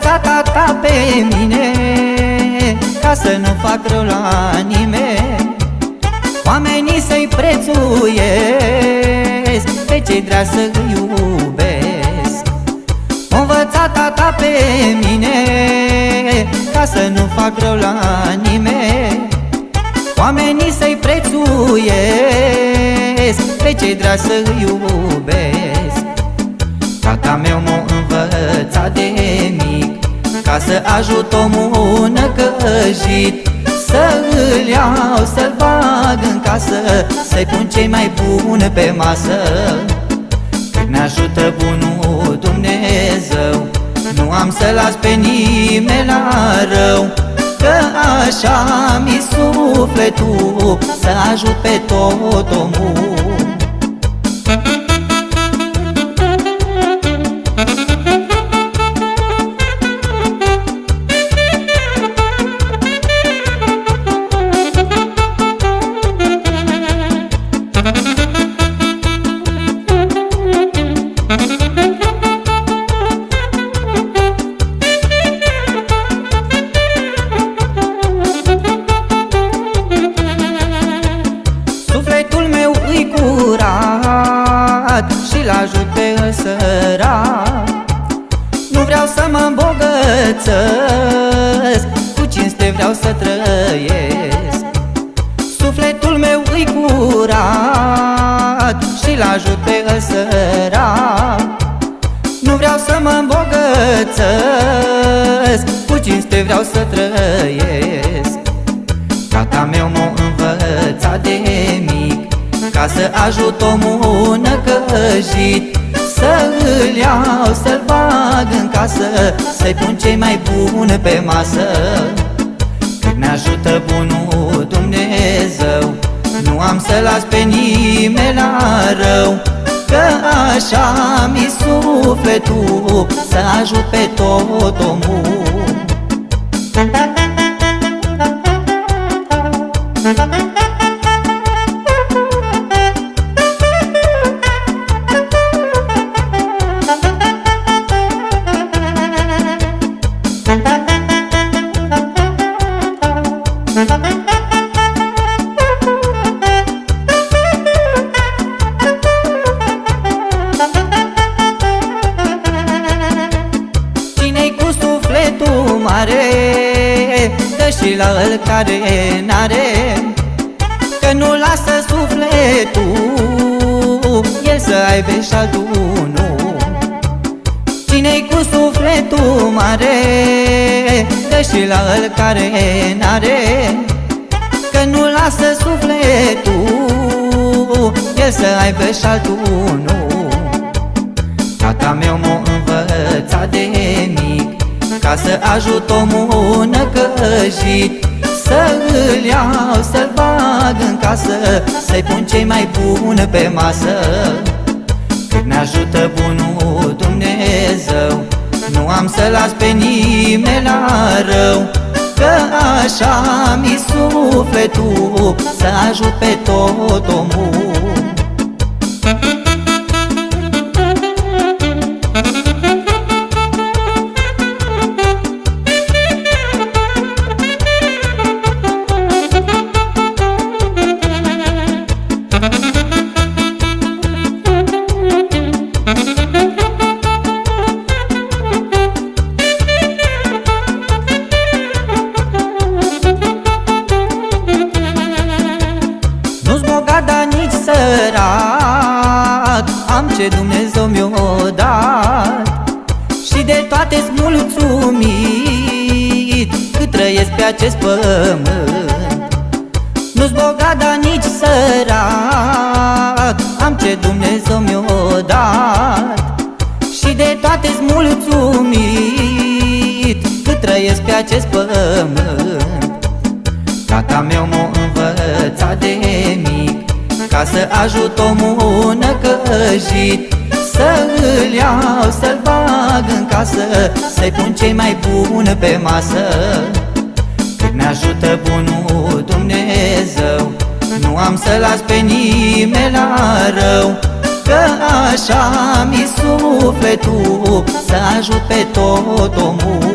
Tata pe mine, ca să nu fac rău la nimeni, oamenii să-i prețuiesc, pe cei dragi să-i iubesc. M-a învățat tata pe mine, ca să nu fac rău la nimeni, oamenii să-i prețuiesc, pe cei dragi să-i iubesc. Tata meu m-a învățat de mic, ca să ajut omul năcăjit, să-l iau, să-l bag în casă, să-i pun cei mai buni pe masă. Când ne ajută bunul Dumnezeu, nu am să las pe nimeni la rău, că așa mi sufletul, să ajut pe tot omul. Sufletul meu îi curat și-l ajut pe sărac. Nu vreau să mă îmbogățesc, cu cinste vreau să trăiesc. Sufletul meu îi curat și-l ajut pe sărac. Nu vreau să mă îmbogățesc, cu cinste vreau să trăiesc. Tata meu m-a învățat de mic, ca să ajut omul năcăjit, să-l iau, să-l bag în casă, să-i pun cei mai buni pe masă. Când ne ajută bunul Dumnezeu, nu am să las pe nimeni la rău, că așa mi sufletul, să ajut pe tot omul. Cine-i cu sufletul mare, dă și la îl care n-are, că nu lasă sufletul el să aibă și altul nu. Cine-i cu sufletul mare, dă și la îl care n-are, că nu lasă sufletul el să aibă și altul nu. Tata meu m-a învățat de mic, ca să ajut omul năcăjit, să-l iau, să-l bag în casă, să-i pun cei mai buni pe masă. Când ne ajută bunul Dumnezeu, nu am să las pe nimeni la rău, că așa mi sufletul, să ajut pe tot omul. Nu-s bogat, dar nici sărac, am ce Dumnezeu mi-o dat, și de toate-s mulțumit, cât trăiesc pe acest pământ. Nu-s bogat, dar nici sărac, am ce Dumnezeu mi-o dat, și de toate-s mulțumit, cât trăiesc pe acest pământ. Tata meu m-a învățat de mic ca să ajut omul năcăjit, să îl iau, să-l bag în casă, să-i pun cei mai buni pe masă. Cât ne-ajută bunul Dumnezeu, nu am să las pe nimeni la rău, că așa mi sufletul, să ajut pe tot omul.